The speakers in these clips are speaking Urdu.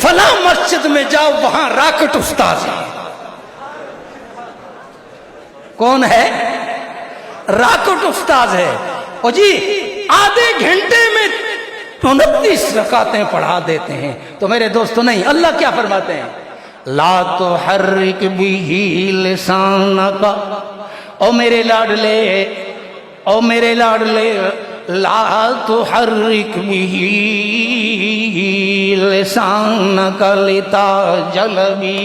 فلاں مسجد میں جاؤ وہاں راکٹ استاذ ہے. کون ہے؟ راکٹ استاذ ہے. اور جی آدھے گھنٹے میں 29 رکعتیں پڑھا دیتے ہیں. تو میرے دوستو نہیں، اللہ کیا فرماتے ہیں؟ لا تحرک بہ لسانک، او میرے لاڈلے، او میرے لاڈلے، لا تحرک بہ لسانک لتعجل بہ،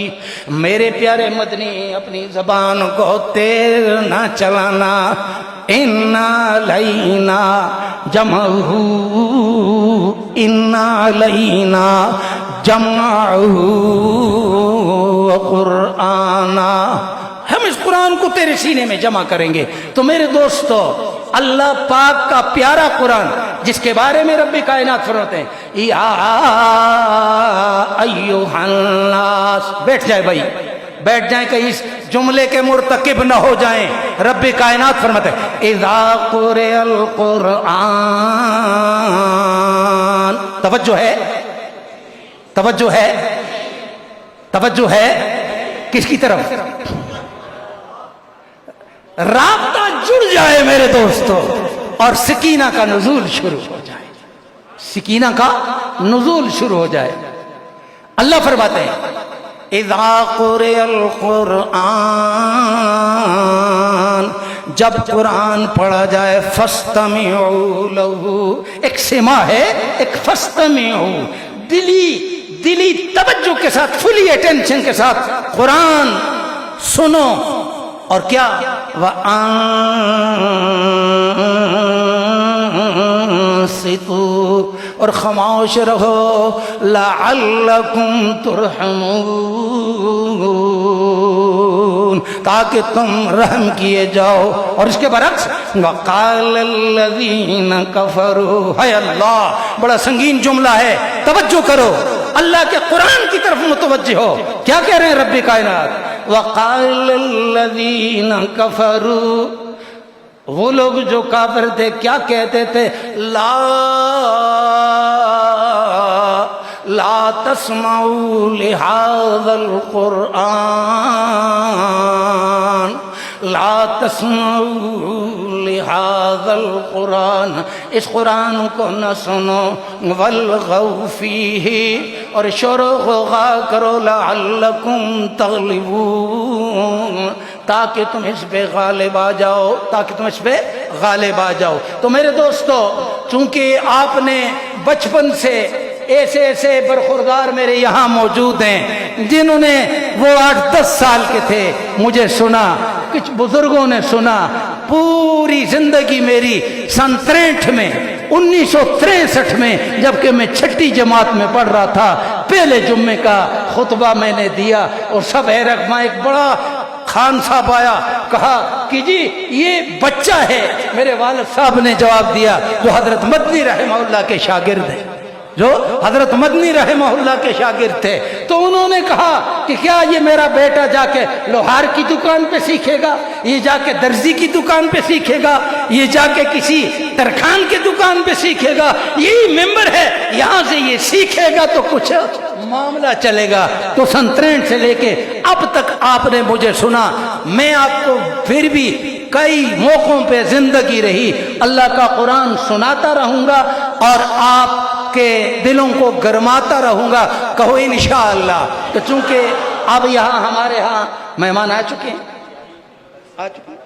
میرے پیارے مدنی اپنی زبان کو تیز نہ چلانا. ان علینا جمعہ، ان علینا جمعہ وقرآنا، ہم اس قرآن کو تیرے سینے میں جمع کریں گے. تو میرے دوستو اللہ پاک کا پیارا قرآن جس کے بارے میں رب کائنات فرماتے ہیں یا ایھا الناس، بیٹھ جائے بھائی، بیٹھ جائیں کہیں اس جملے کے مرتکب نہ ہو جائیں. رب کائنات فرماتے ہیں اذا قرئ القرآن، توجہ ہے، توجہ ہے، توجہ ہے کس کی طرف؟ رابطہ جڑ جائے میرے دوستو اور سکینہ کا نزول شروع ہو جائے، سکینہ کا نزول شروع ہو جائے. اللہ فرماتے ہیں اذا قرئ القرآن، جب قرآن پڑھا جائے فاستمعوا لہ، ایک سما ہے، ایک فاستمعوا، دلی توجہ کے ساتھ، فلی اٹینشن کے ساتھ قرآن سنو. اور کیا؟ وَأَنصِتُوا، اور خاموش رہو، لَعَلَّكُمْ تُرْحَمُونَ، تاکہ تم رحم کیے جاؤ. اور اس کے برعکس وَقَالَ الَّذِينَ كَفَرُوا، ہے اللہ بڑا سنگین جملہ ہے، توجہ کرو، اللہ کے قرآن کی طرف متوجہ ہو. کیا کہہ رہے ہیں رب کائنات؟ وَقَالَ الَّذِينَ كَفَرُوا، وہ لوگ جو کافر تھے کیا کہتے تھے؟ لا تسمعوا لهذا القرآن، لا تسمعوا لهذا القرآن، اس قرآن کو نہ سنو، والغوا فیہ، اور شور و غوغا کرو، لعلکم تغلبون، تاکہ تم اس پہ غالب آ جاؤ، تاکہ تم اس پہ غالب آ جاؤ. تو میرے دوستو چونکہ آپ نے بچپن سے ایسے ایسے برخوردار میرے یہاں موجود ہیں جنہوں نے وہ 8-10 سال کے تھے مجھے سنا، کچھ بزرگوں نے سنا. پوری زندگی میری سن 63 میں، 1963 میں، جبکہ میں 6ٹھی جماعت میں پڑھ رہا تھا، پہلے جمعے کا خطبہ میں نے دیا اور سب حیرت میں، ایک بڑا خان صاحب آیا، کہا کہ جی یہ بچہ ہے. میرے والد صاحب نے جواب دیا جو حضرت مدنی رحمہ اللہ کے شاگرد ہیں، جو حضرت مدنی رحمہ اللہ کے شاگرد تھے. تو انہوں نے کہا کہ کیا یہ میرا بیٹا جا کے لوہار کی دکان پہ سیکھے گا، یہ جا کے درزی کی دکان پہ سیکھے گا، یہ جا کے کسی ترخان کی دکان پہ سیکھے گا، یہی ممبر ہے، یہاں سے یہ سیکھے گا تو کچھ معاملہ چلے گا. تو سن 63 سے لے کے اب تک آپ نے مجھے سنا. میں آپ کو پھر بھی کئی موقعوں پہ زندگی رہی اللہ کا قرآن سناتا رہوں گا اور آپ کے دلوں کو گرماتا رہوں گا. کہو انشاءاللہ. تو چونکہ اب یہاں ہمارے ہاں مہمان آ چکے ہیں، آ چکے ہیں،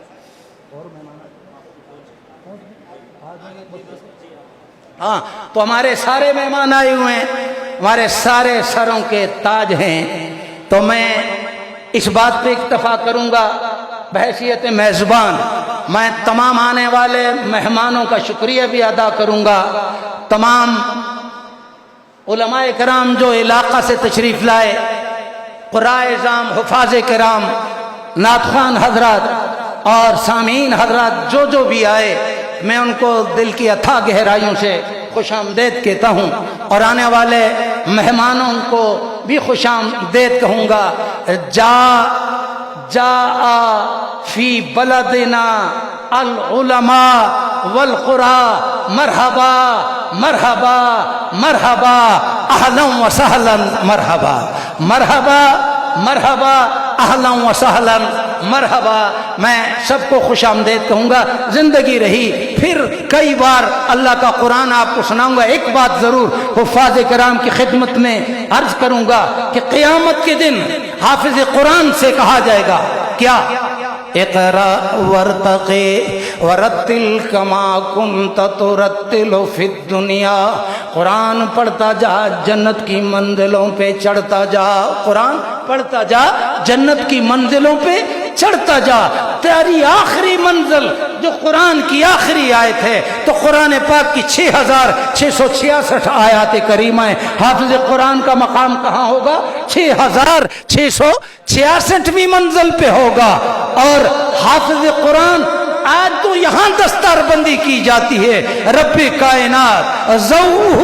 ہاں، تو ہمارے سارے مہمان آئے ہوئے ہیں، ہمارے سارے سروں کے تاج ہیں. تو میں اس بات پہ اکتفا کروں گا بحیثیت میزبان. میں تمام آنے والے مہمانوں کا شکریہ بھی ادا کروں گا، تمام علماء کرام جو علاقہ سے تشریف لائے، قراء اعظام، حفاظ کرام، نعت خوان حضرات اور سامعین حضرات جو بھی آئے، میں ان کو دل کی اتھا گہرائیوں سے خوش آمدید کہتا ہوں اور آنے والے مہمانوں کو بھی خوش آمدید کہوں گا. جا فی بلدنا العلماء والقرى مرحبا مرحبا مرحبا اہلا وسہلا مرحبا مرحبا مرحبا اہلا وسہلا مرحبا. میں سب کو خوش آمدید کہوں گا. زندگی رہی پھر کئی بار اللہ کا قرآن آپ کو سناؤں گا. ایک بات ضرور حفاظ کرام کی خدمت میں عرض کروں گا کہ قیامت کے دن حافظ قرآن سے کہا جائے گا کیا؟ اقرا ورتقی ورتل کما کنت ترتل فی الدنیا. قرآن پڑھتا جا جنت کی منزلوں پہ چڑھتا جا. قرآن پڑھتا جا جنت کی منزلوں پہ چڑھتا جا. تیری آخری منزل جو قرآن کی آخری آیت ہے تو قرآن پاک کی 6666 آیات کریمہ ہیں. حافظ قرآن کا مقام کہاں ہوگا؟ 6666ویں منزل پہ ہوگا. اور حافظ قرآن آج تو یہاں دستار بندی کی جاتی ہے. رب کائنات ضوءہ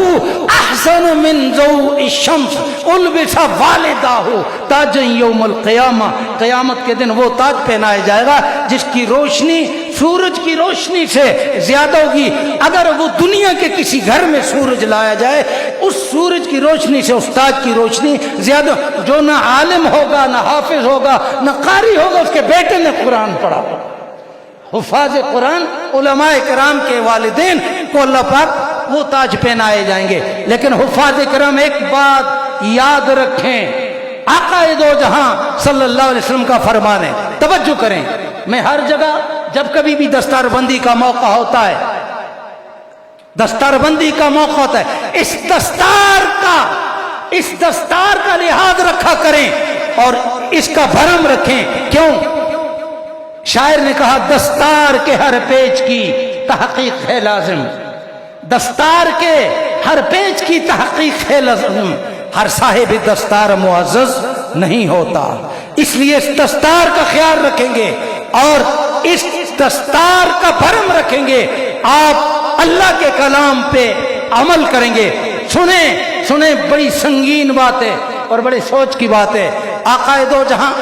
احسن من ضوء الشمس البس والداہ تاج یوم القیامہ. قیامت کے دن وہ تاج پہنایا جائے گا جس کی روشنی سورج کی روشنی سے زیادہ ہوگی. اگر وہ دنیا کے کسی گھر میں سورج لایا جائے اس سورج کی روشنی سے اس تاج کی روشنی زیادہ. جو نہ عالم ہوگا نہ حافظ ہوگا نہ قاری ہوگا اس کے بیٹے نے قرآن پڑھا. حفاظ قرآن علماء کرام کے والدین کو اللہ پاک وہ تاج پہنائے جائیں گے. لیکن حفاظ کرام ایک بات یاد رکھیں، آقا دو جہاں صلی اللہ علیہ وسلم کا فرمان ہے. توجہ کریں. میں ہر جگہ جب کبھی بھی دستار بندی کا موقع ہوتا ہے، دستار بندی کا موقع ہوتا ہے، اس دستار کا لحاظ رکھا کریں اور اس کا بھرم رکھیں. کیوں؟ شاعر نے کہا دستار کے ہر پیچ کی تحقیق ہے لازم. دستار کے ہر پیچ کی تحقیق ہے لازم. ہر صاحب دستار معزز نہیں ہوتا. اس لیے اس دستار کا خیال رکھیں گے اور اس دستار کا بھرم رکھیں گے. آپ اللہ کے کلام پہ عمل کریں گے. سنیں بڑی سنگین بات ہے اور بڑی سوچ کی بات ہے. آقا دو جہاں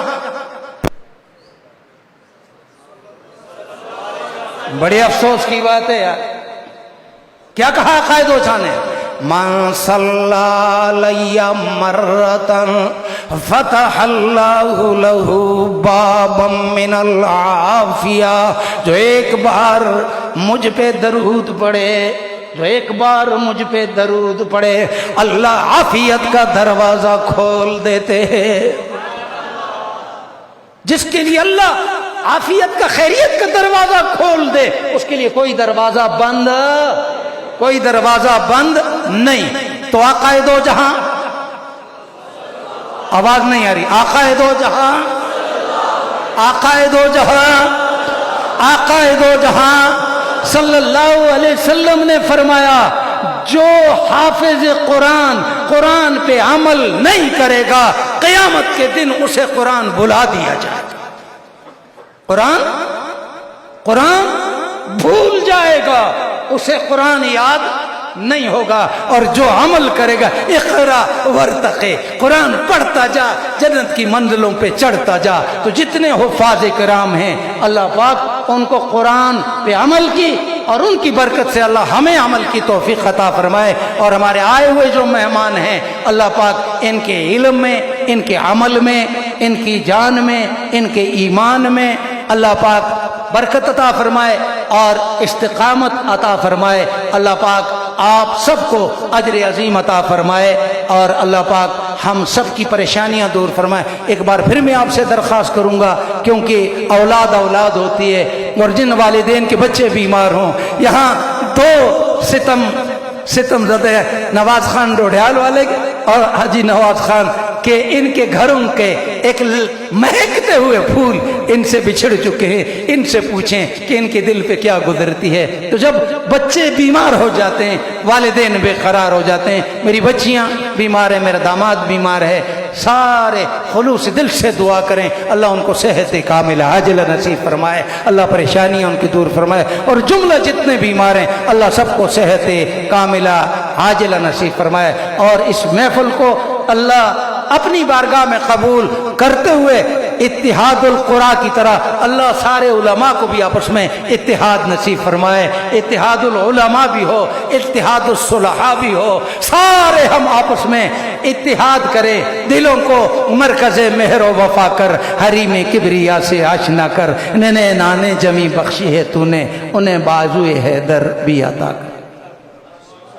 بڑے افسوس کی بات ہے یار. کیا کہا آقا دو جہاں نے؟ من صلی علی مرتن فتح اللہ لہ بابا من العافیہ. جو ایک بار مجھ پہ درود پڑے، جو ایک بار مجھ پہ درود پڑے، اللہ عافیت کا دروازہ کھول دیتے ہیں. جس کے لیے اللہ عافیت کا خیریت کا دروازہ کھول دے اس کے لیے کوئی دروازہ بند نہیں. تو آقا دو جہاں، آواز نہیں آ رہی، آقا دو جہاں، آقا دو جہاں، آقا دو جہاں صلی اللہ علیہ وسلم نے فرمایا جو حافظ قرآن پہ عمل نہیں کرے گا قیامت کے دن اسے قرآن بلا دیا جائے گا. قرآن بھول جائے گا، اسے قرآن یاد نہیں ہوگا. اور جو عمل کرے گا اقرا ورتقی، قرآن پڑھتا جا جنت کی منزلوں پہ چڑھتا جا. تو جتنے حفاظ کرام ہیں اللہ پاک ان کو قرآن پہ عمل کی اور ان کی برکت سے اللہ ہمیں عمل کی توفیق عطا فرمائے. اور ہمارے آئے ہوئے جو مہمان ہیں اللہ پاک ان کے علم میں، ان کے عمل میں، ان کی جان میں، ان کے ایمان میں اللہ پاک برکت عطا فرمائے اور استقامت عطا فرمائے. اللہ پاک آپ سب کو اجر عظیم عطا فرمائے اور اللہ پاک ہم سب کی پریشانیاں دور فرمائے. ایک بار پھر میں آپ سے درخواست کروں گا کیونکہ اولاد ہوتی ہے اور جن والدین کے بچے بیمار ہوں، یہاں دو ستم زدہ نواز خان ڈوڈیال والے اور حاجی نواز خان کہ ان کے گھروں کے ایک مہکتے ہوئے پھول ان سے بچھڑ چکے ہیں. ان سے پوچھیں کہ ان کے دل پہ کیا گزرتی ہے. تو جب بچے بیمار ہو جاتے ہیں والدین بے قرار ہو جاتے ہیں. میری بچیاں بیمار ہیں، میرا داماد بیمار ہے. سارے خلوص دل سے دعا کریں اللہ ان کو صحت کاملہ عاجلہ نصیب فرمائے، اللہ پریشانیاں ان کی دور فرمائے. اور جملہ جتنے بیمار ہیں اللہ سب کو صحت کاملہ عاجلہ نصیب فرمائے. اور اس محفل کو اللہ اپنی بارگاہ میں قبول کرتے ہوئے اتحاد القرا کی طرح اللہ سارے علماء کو بھی آپس میں اتحاد نصیب فرمائے، اتحاد العلماء بھی ہو، اتحاد الصلحاء بھی ہو، سارے ہم آپس میں اتحاد کریں، دلوں کو مرکز مہر و وفا کر، حریم کبریا سے آشنا کر، ننے نانے جمی بخشی ہے تو نے، انہیں بازوئے حیدر بھی عطا کر۔